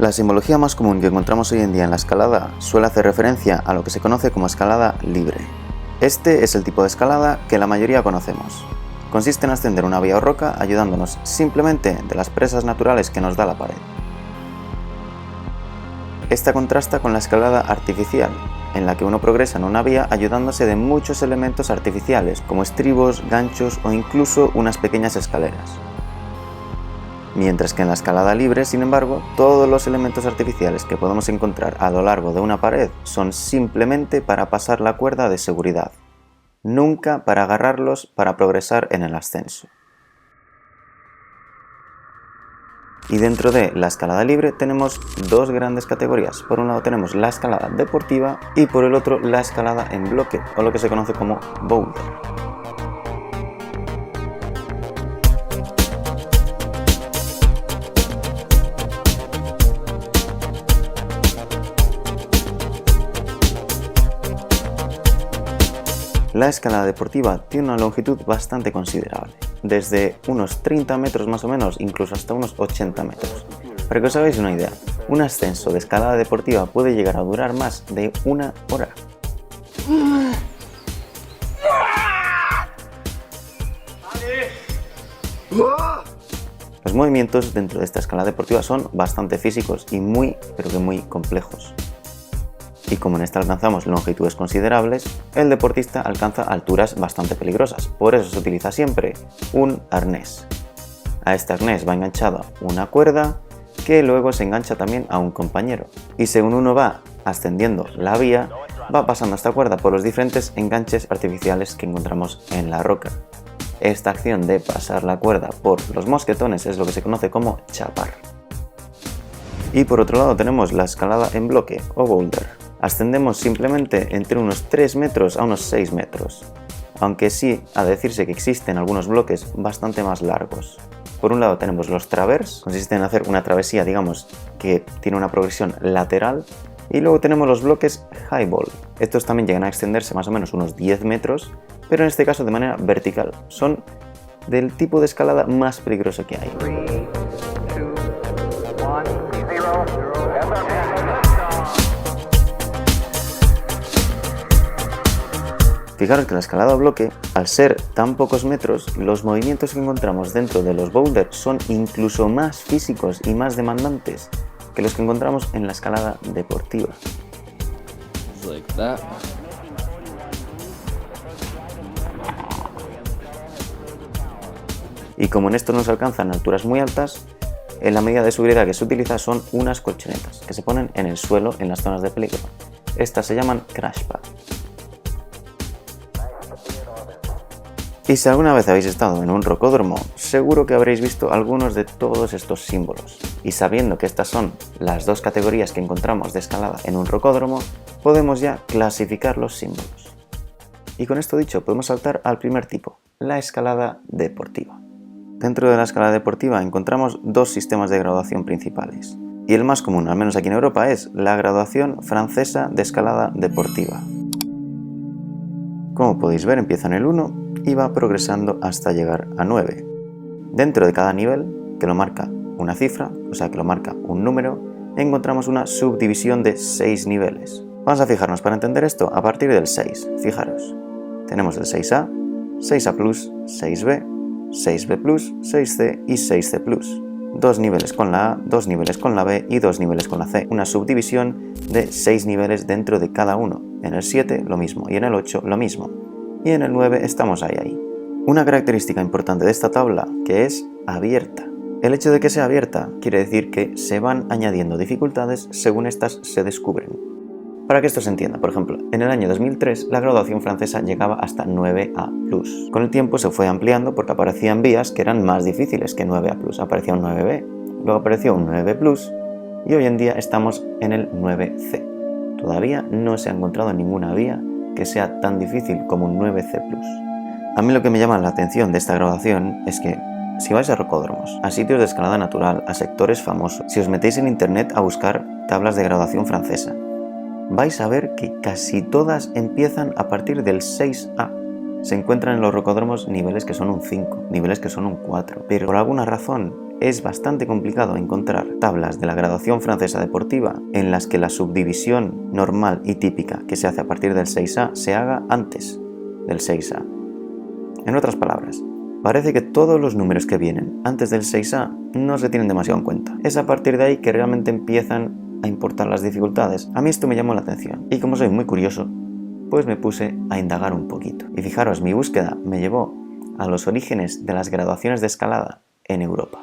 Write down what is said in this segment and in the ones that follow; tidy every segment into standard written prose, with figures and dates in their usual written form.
La simbología más común que encontramos hoy en día en la escalada suele hacer referencia a lo que se conoce como escalada libre. Este es el tipo de escalada que la mayoría conocemos. Consiste en ascender una vía o roca ayudándonos simplemente de las presas naturales que nos da la pared. Esta contrasta con la escalada artificial, en la que uno progresa en una vía ayudándose de muchos elementos artificiales, como estribos, ganchos o incluso unas pequeñas escaleras. Mientras que en la escalada libre, sin embargo, todos los elementos artificiales que podemos encontrar a lo largo de una pared son simplemente para pasar la cuerda de seguridad, nunca para agarrarlos para progresar en el ascenso. Y dentro de la escalada libre tenemos dos grandes categorías. Por un lado tenemos la escalada deportiva y por el otro la escalada en bloque, o lo que se conoce como boulder. La escalada deportiva tiene una longitud bastante considerable, desde unos 30 metros más o menos, incluso hasta unos 80 metros. Para que os hagáis una idea, un ascenso de escalada deportiva puede llegar a durar más de una hora. Los movimientos dentro de esta escalada deportiva son bastante físicos y muy, pero que muy complejos. Y como en esta alcanzamos longitudes considerables, el deportista alcanza alturas bastante peligrosas. Por eso se utiliza siempre un arnés. A este arnés va enganchada una cuerda que luego se engancha también a un compañero. Y según uno va ascendiendo la vía, va pasando esta cuerda por los diferentes enganches artificiales que encontramos en la roca. Esta acción de pasar la cuerda por los mosquetones es lo que se conoce como chapar. Y por otro lado tenemos la escalada en bloque o boulder. Ascendemos simplemente entre unos 3 metros a unos 6 metros, aunque sí ha de decirse que existen algunos bloques bastante más largos. Por un lado tenemos los travers, consiste en hacer una travesía, digamos, que tiene una progresión lateral, y luego tenemos los bloques highball. Estos también llegan a extenderse más o menos unos 10 metros, pero en este caso de manera vertical. Son del tipo de escalada más peligroso que hay. Fijaros que la escalada a bloque, al ser tan pocos metros, los movimientos que encontramos dentro de los boulders son incluso más físicos y más demandantes que los que encontramos en la escalada deportiva. Y como en esto no se alcanzan alturas muy altas, la medida de seguridad que se utiliza son unas colchonetas que se ponen en el suelo en las zonas de peligro. Estas se llaman crash pad. Y si alguna vez habéis estado en un rocódromo, seguro que habréis visto algunos de todos estos símbolos. Y sabiendo que estas son las dos categorías que encontramos de escalada en un rocódromo, podemos ya clasificar los símbolos. Y con esto dicho, podemos saltar al primer tipo, la escalada deportiva. Dentro de la escalada deportiva encontramos dos sistemas de graduación principales. Y el más común, al menos aquí en Europa, es la graduación francesa de escalada deportiva. Como podéis ver, empieza en el 1 y va progresando hasta llegar a 9. Dentro de cada nivel, que lo marca una cifra, o sea que lo marca un número, encontramos una subdivisión de 6 niveles. Vamos a fijarnos para entender esto a partir del 6. Fijaros, tenemos el 6A, 6A+, 6B, 6B+, 6C y 6C+. 2 niveles con la A, 2 niveles con la B y 2 niveles con la C. Una subdivisión de 6 niveles dentro de cada uno. En el 7 lo mismo y en el 8 lo mismo. Y en el 9 estamos ahí. Una característica importante de esta tabla que es abierta. El hecho de que sea abierta quiere decir que se van añadiendo dificultades según estas se descubren. Para que esto se entienda, por ejemplo, en el año 2003 la graduación francesa llegaba hasta 9A+. Con el tiempo se fue ampliando porque aparecían vías que eran más difíciles que 9A+. Aparecía un 9B, luego apareció un 9B+, y hoy en día estamos en el 9C. Todavía no se ha encontrado ninguna vía que sea tan difícil como un 9C+. A mí lo que me llama la atención de esta graduación es que si vais a rocódromos, a sitios de escalada natural, a sectores famosos, si os metéis en internet a buscar tablas de graduación francesa, vais a ver que casi todas empiezan a partir del 6A. Se encuentran en los rocódromos niveles que son un 5, niveles que son un 4, pero por alguna razón es bastante complicado encontrar tablas de la graduación francesa deportiva en las que la subdivisión normal y típica que se hace a partir del 6A se haga antes del 6A. En otras palabras, parece que todos los números que vienen antes del 6A no se tienen demasiado en cuenta. Es a partir de ahí que realmente empiezan a importar las dificultades. A mí esto me llamó la atención y como soy muy curioso, pues me puse a indagar un poquito. Y fijaros, mi búsqueda me llevó a los orígenes de las graduaciones de escalada en Europa.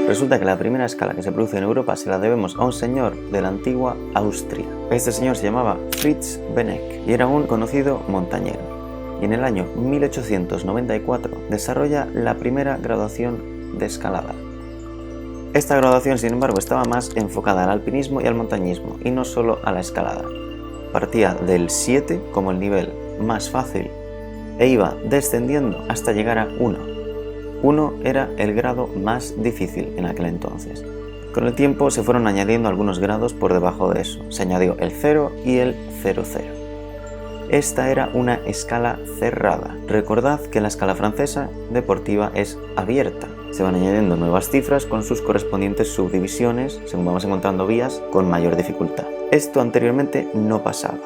Resulta que la primera escala que se produce en Europa se la debemos a un señor de la antigua Austria. Este señor se llamaba Fritz Beneck y era un conocido montañero. Y en el año 1894 desarrolla la primera graduación de escalada. Esta graduación, sin embargo, estaba más enfocada al alpinismo y al montañismo, y no solo a la escalada. Partía del 7 como el nivel más fácil e iba descendiendo hasta llegar a 1. 1 era el grado más difícil en aquel entonces. Con el tiempo se fueron añadiendo algunos grados por debajo de eso. Se añadió el 0 y el 00. Esta era una escala cerrada. Recordad que la escala francesa deportiva es abierta. Se van añadiendo nuevas cifras con sus correspondientes subdivisiones según vamos encontrando vías con mayor dificultad. Esto anteriormente no pasaba.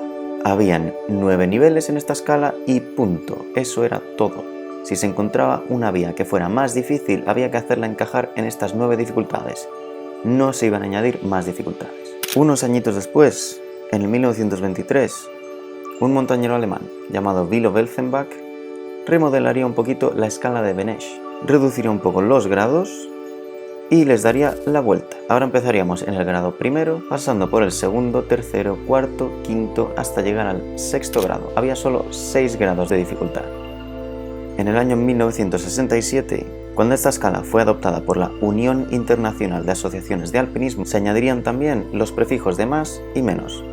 Habían 9 niveles en esta escala y punto. Eso era todo. Si se encontraba una vía que fuera más difícil, había que hacerla encajar en estas 9 dificultades. No se iban a añadir más dificultades. Unos añitos después, en el 1923, un montañero alemán llamado Willo Welzenbach remodelaría un poquito la escala de Benesch, reduciría un poco los grados y les daría la vuelta. Ahora empezaríamos en el grado primero, pasando por el segundo, tercero, cuarto, quinto, hasta llegar al sexto grado. Había solo 6 grados de dificultad. En el año 1967, cuando esta escala fue adoptada por la Unión Internacional de Asociaciones de Alpinismo, se añadirían también los prefijos de más y menos,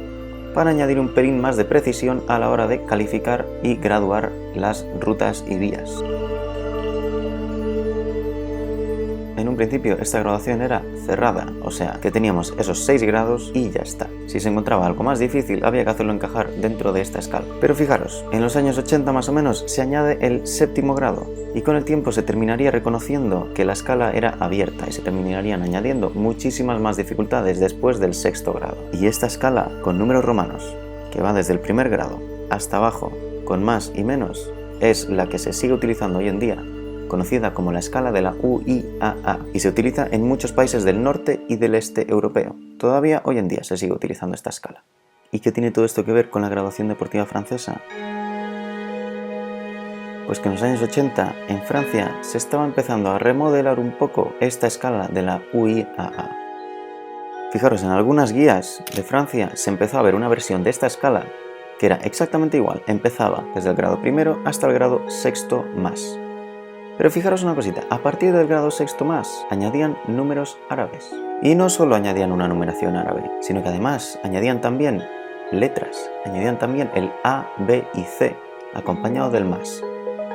para añadir un pelín más de precisión a la hora de calificar y graduar las rutas y vías. En un principio esta graduación era cerrada, o sea que teníamos esos 6 grados y ya está. Si se encontraba algo más difícil había que hacerlo encajar dentro de esta escala. Pero fijaros, en los años 80 más o menos se añade el 7º grado y con el tiempo se terminaría reconociendo que la escala era abierta y se terminarían añadiendo muchísimas más dificultades después del 6º grado. Y esta escala con números romanos, que va desde el primer grado hasta abajo con más y menos, es la que se sigue utilizando hoy en día, conocida como la escala de la UIAA, y se utiliza en muchos países del norte y del este europeo. Todavía hoy en día se sigue utilizando esta escala. ¿Y qué tiene todo esto que ver con la graduación deportiva francesa? Pues que en los años 80 en Francia se estaba empezando a remodelar un poco esta escala de la UIAA. Fijaros, en algunas guías de Francia se empezó a ver una versión de esta escala que era exactamente igual, empezaba desde el grado primero hasta el grado sexto más. Pero fijaros una cosita, a partir del grado sexto más añadían números árabes. Y no solo añadían una numeración árabe, sino que además añadían también letras, añadían también el A, B y C, acompañado del más,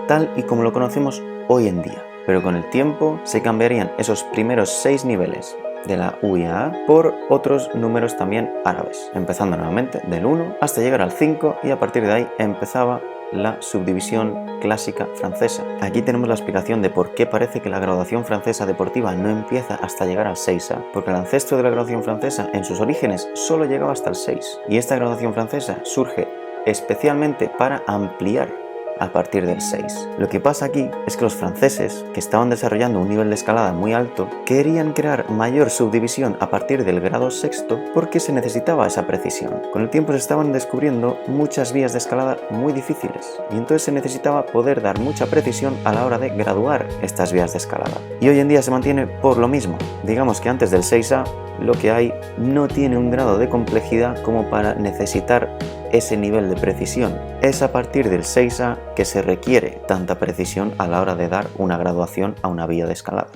tal y como lo conocemos hoy en día. Pero con el tiempo se cambiarían esos primeros 6 niveles de la UIAA por otros números también árabes, empezando nuevamente del 1 hasta llegar al 5 y a partir de ahí empezaba la subdivisión clásica francesa. Aquí tenemos la explicación de por qué parece que la graduación francesa deportiva no empieza hasta llegar al 6A, porque el ancestro de la graduación francesa en sus orígenes solo llegaba hasta el 6, y esta graduación francesa surge especialmente para ampliar a partir del 6. Lo que pasa aquí es que los franceses, que estaban desarrollando un nivel de escalada muy alto, querían crear mayor subdivisión a partir del grado sexto porque se necesitaba esa precisión. Con el tiempo se estaban descubriendo muchas vías de escalada muy difíciles y entonces se necesitaba poder dar mucha precisión a la hora de graduar estas vías de escalada. Y hoy en día se mantiene por lo mismo. Digamos que antes del 6A lo que hay no tiene un grado de complejidad como para necesitar ese nivel de precisión. Es a partir del 6A que se requiere tanta precisión a la hora de dar una graduación a una vía de escalada.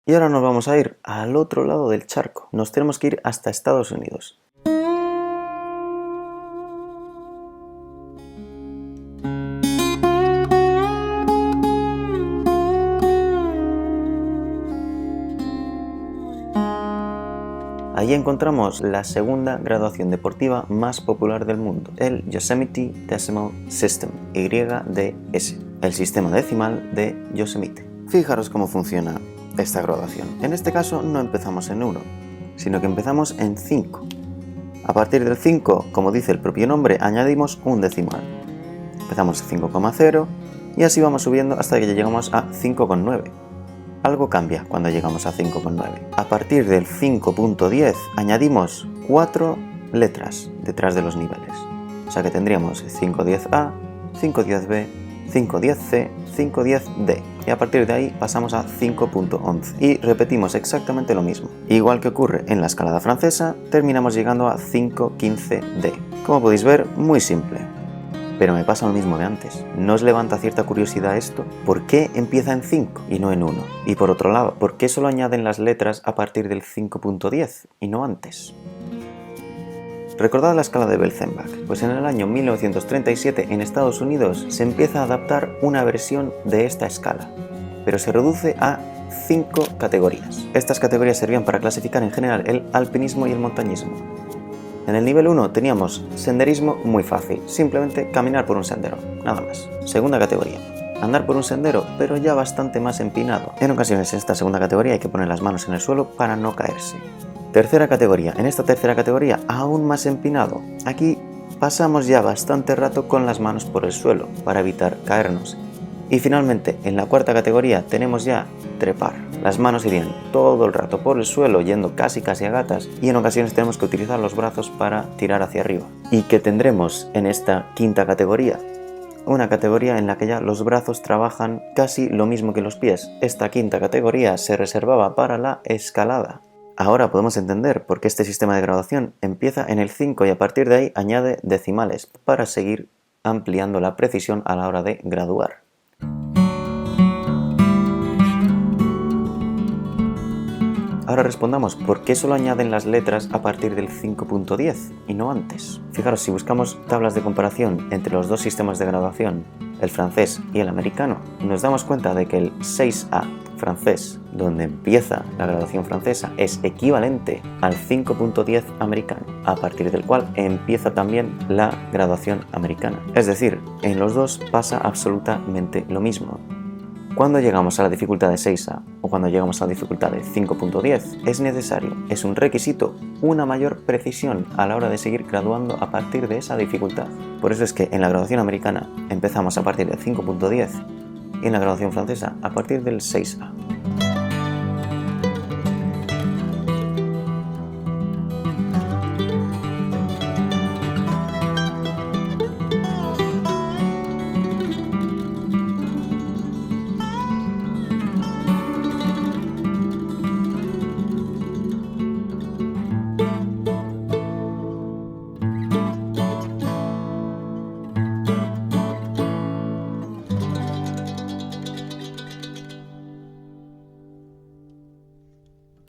Y ahora nos vamos a ir al otro lado del charco. Nos tenemos que ir hasta Estados Unidos. Ahí encontramos la segunda graduación deportiva más popular del mundo, el Yosemite Decimal System, YDS, el sistema decimal de Yosemite. Fijaros cómo funciona esta graduación. En este caso no empezamos en 1, sino que empezamos en 5. A partir del 5, como dice el propio nombre, añadimos un decimal. Empezamos en 5,0 y así vamos subiendo hasta que llegamos a 5,9. Algo cambia cuando llegamos a 5,9. A partir del 5.10 añadimos 4 letras detrás de los niveles. O sea que tendríamos 510A, 510B, 510C, 510D. Y a partir de ahí pasamos a 5.11. Y repetimos exactamente lo mismo. Igual que ocurre en la escalada francesa, terminamos llegando a 5.15D. Como podéis ver, muy simple. Pero me pasa lo mismo de antes. ¿No os levanta cierta curiosidad esto? ¿Por qué empieza en 5 y no en 1? Y por otro lado, ¿por qué solo añaden las letras a partir del 5.10 y no antes? Recordad la escala de Bell-Zemback. Pues en el año 1937 en Estados Unidos se empieza a adaptar una versión de esta escala, pero se reduce a 5 categorías. Estas categorías servían para clasificar en general el alpinismo y el montañismo. En el nivel 1 teníamos senderismo muy fácil, simplemente caminar por un sendero, nada más. Segunda categoría, andar por un sendero, pero ya bastante más empinado. En ocasiones en esta segunda categoría hay que poner las manos en el suelo para no caerse. Tercera categoría, en esta tercera categoría aún más empinado. Aquí pasamos ya bastante rato con las manos por el suelo para evitar caernos. Y finalmente, en la cuarta categoría tenemos ya trepar. Las manos irían todo el rato por el suelo, yendo casi a gatas, y en ocasiones tenemos que utilizar los brazos para tirar hacia arriba. ¿Y qué tendremos en esta quinta categoría? Una categoría en la que ya los brazos trabajan casi lo mismo que los pies. Esta quinta categoría se reservaba para la escalada. Ahora podemos entender por qué este sistema de graduación empieza en el 5 y a partir de ahí añade decimales para seguir ampliando la precisión a la hora de graduar. Ahora respondamos por qué solo añaden las letras a partir del 5.10 y no antes. Fijaros, si buscamos tablas de comparación entre los dos sistemas de graduación, el francés y el americano, nos damos cuenta de que el 6A francés, donde empieza la graduación francesa, es equivalente al 5.10 americano, a partir del cual empieza también la graduación americana. Es decir, en los dos pasa absolutamente lo mismo. Cuando llegamos a la dificultad de 6A o cuando llegamos a la dificultad de 5.10 es necesario, es un requisito, una mayor precisión a la hora de seguir graduando a partir de esa dificultad. Por eso es que en la graduación americana empezamos a partir del 5.10 y en la graduación francesa a partir del 6A.